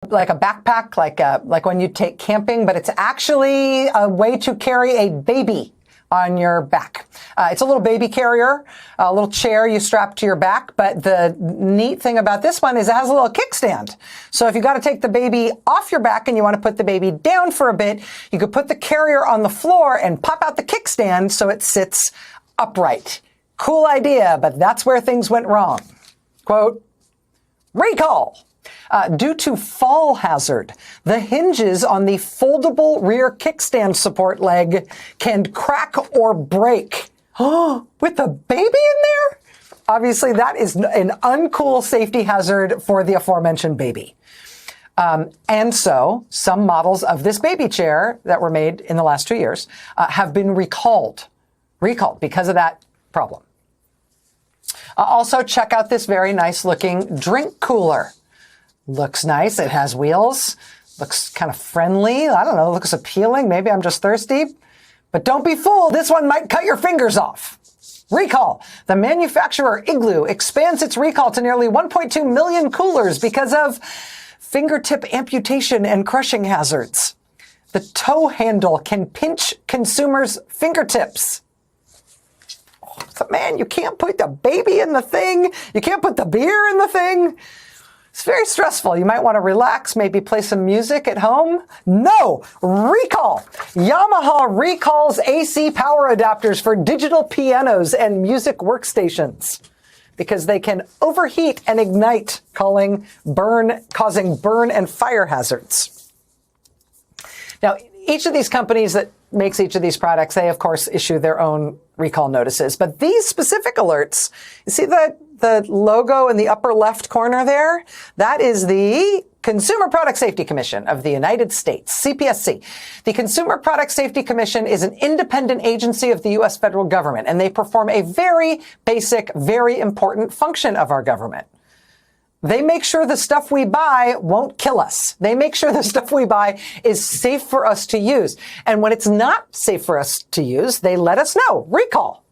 like a backpack, like when you take camping, but it's actually a way to carry a baby on your back. It's a little baby carrier, a little chair you strap to your back. But the neat thing about this one is it has a little kickstand. So if you got to take the baby off your back and you want to put the baby down for a bit, you could put the carrier on the floor and pop out the kickstand so it sits upright. Cool idea, but that's where things went wrong. Quote, recall. Due to fall hazard, the hinges on the foldable rear kickstand support leg can crack or break. With the baby in there? Obviously, that is an uncool safety hazard for the aforementioned baby. And so some models of this baby chair that were made in the last 2 years have been recalled because of that problem. Also, check out this very nice looking drink cooler. Looks nice. It has wheels. Looks kind of friendly. I don't know. Looks appealing. Maybe I'm just thirsty. But don't be fooled. This one might cut your fingers off. Recall. The manufacturer Igloo expands its recall to nearly 1.2 million coolers because of fingertip amputation and crushing hazards. The toe handle can pinch consumers' fingertips. So, man, you can't put the baby in the thing. You can't put the beer in the thing. It's very stressful. You might want to relax, maybe play some music at home. No! Recall! Yamaha recalls AC power adapters for digital pianos and music workstations because they can overheat and ignite, causing burn and fire hazards. Now, each of these companies that makes each of these products, they, of course, issue their own recall notices. But these specific alerts, you see the logo in the upper left corner there? That is the Consumer Product Safety Commission of the United States, CPSC. The Consumer Product Safety Commission is an independent agency of the U.S. federal government, and they perform a very basic, very important function of our government. They make sure the stuff we buy won't kill us. They make sure the stuff we buy is safe for us to use. And when it's not safe for us to use, they let us know. Recall.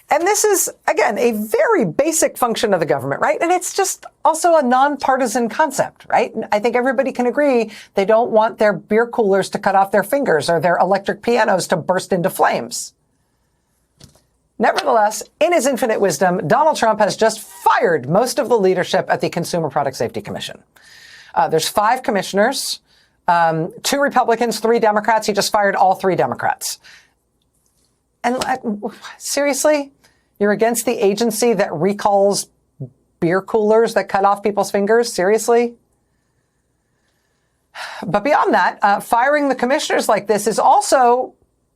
And this is, again, a very basic function of the government, right? And it's just also a nonpartisan concept, right? I think everybody can agree they don't want their beer coolers to cut off their fingers or their electric pianos to burst into flames. Nevertheless, in his infinite wisdom, Donald Trump has just fired most of the leadership at the Consumer Product Safety Commission. There's 5 commissioners, 2 Republicans, 3 Democrats. He just fired all 3 Democrats. And seriously, you're against the agency that recalls beer coolers that cut off people's fingers? Seriously? But beyond that, firing the commissioners like this is also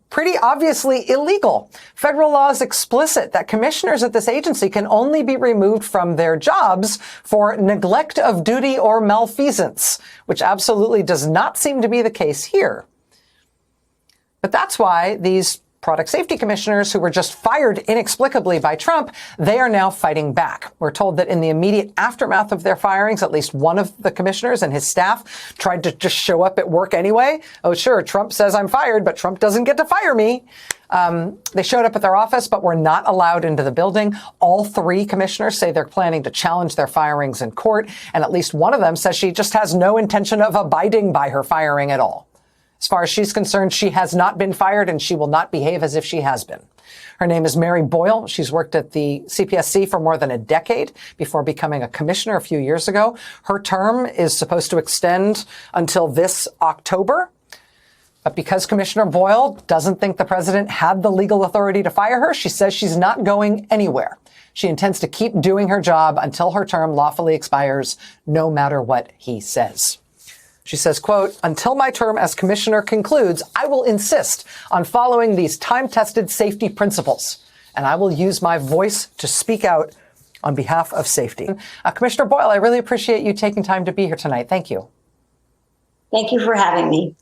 pretty obviously illegal. Federal law is explicit that commissioners at this agency can only be removed from their jobs for neglect of duty or malfeasance, which absolutely does not seem to be the case here. But that's why these product safety commissioners who were just fired inexplicably by Trump, they are now fighting back. We're told that in the immediate aftermath of their firings, at least one of the commissioners and his staff tried to just show up at work anyway. Oh, sure, Trump says I'm fired, but Trump doesn't get to fire me. They showed up at their office, but were not allowed into the building. All 3 commissioners say they're planning to challenge their firings in court, and at least one of them says she just has no intention of abiding by her firing at all. As far as she's concerned, she has not been fired, and she will not behave as if she has been. Her name is Mary Boyle. She's worked at the CPSC for more than a decade before becoming a commissioner a few years ago. Her term is supposed to extend until this October. But because Commissioner Boyle doesn't think the president had the legal authority to fire her, she says she's not going anywhere. She intends to keep doing her job until her term lawfully expires, no matter what he says. She says, quote, until my term as commissioner concludes, I will insist on following these time-tested safety principles, and I will use my voice to speak out on behalf of safety. Commissioner Boyle, I really appreciate you taking time to be here tonight. Thank you. Thank you for having me.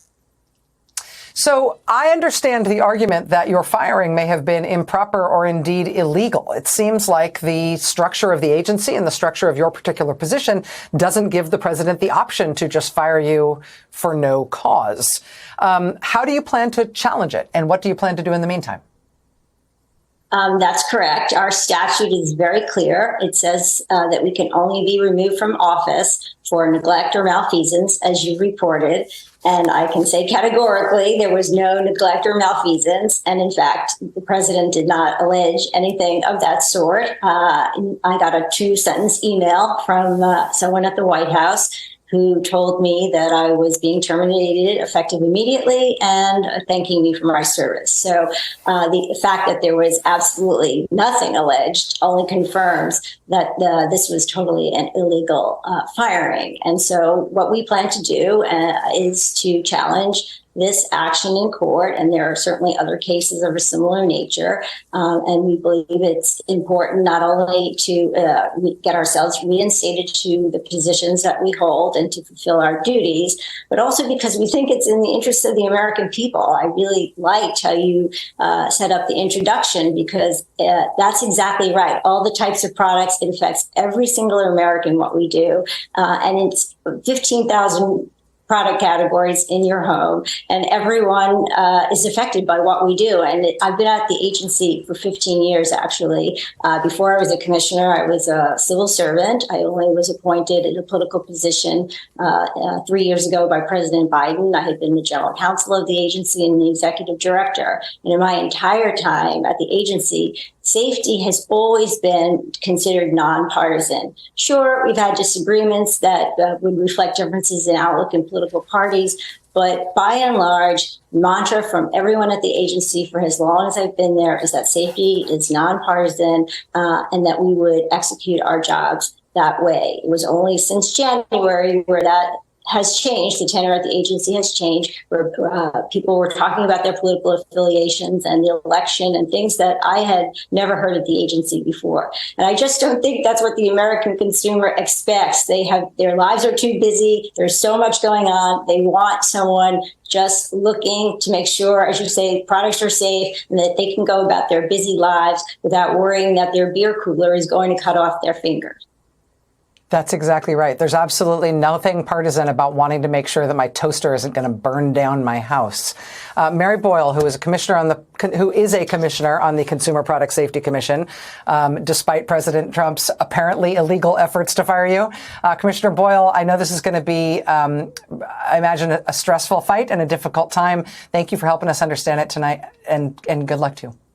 So I understand the argument that your firing may have been improper or indeed illegal. It seems like the structure of the agency and the structure of your particular position doesn't give the president the option to just fire you for no cause. How do you plan to challenge it? And what do you plan to do in the meantime? That's correct. Our statute is very clear. It says that we can only be removed from office for neglect or malfeasance, as you reported. And I can say categorically there was no neglect or malfeasance. And in fact, the president did not allege anything of that sort. I got a 2-sentence email from someone at the White House who told me that I was being terminated effective immediately and thanking me for my service. So the fact that there was absolutely nothing alleged only confirms that this was totally an illegal firing. And so what we plan to do is to challenge this action in court, and there are certainly other cases of a similar nature. And we believe it's important not only to get ourselves reinstated to the positions that we hold and to fulfill our duties, but also because we think it's in the interest of the American people. I really liked how you set up the introduction, because that's exactly right. All the types of products, it affects every single American, what we do. And it's 15,000 product categories in your home, and everyone is affected by what we do. And I've been at the agency for 15 years, actually. Before I was a commissioner, I was a civil servant. I only was appointed in a political position 3 years ago by President Biden. I had been the general counsel of the agency and the executive director. And in my entire time at the agency, safety has always been considered nonpartisan. Sure, we've had disagreements that would reflect differences in outlook in political parties, but by and large, mantra from everyone at the agency for as long as I've been there is that safety is nonpartisan, and that we would execute our jobs that way. It was only since January where that has changed. The tenor at the agency has changed, where people were talking about their political affiliations and the election and things that I had never heard at the agency before. And I just don't think that's what the American consumer expects. Their lives are too busy. There's so much going on. They want someone just looking to make sure, as you say, products are safe and that they can go about their busy lives without worrying that their beer cooler is going to cut off their fingers. That's exactly right. There's absolutely nothing partisan about wanting to make sure that my toaster isn't going to burn down my house. Mary Boyle, who is a commissioner on the Consumer Product Safety Commission, despite President Trump's apparently illegal efforts to fire you. Commissioner Boyle, I know this is going to be, I imagine, a stressful fight and a difficult time. Thank you for helping us understand it tonight, and good luck to you.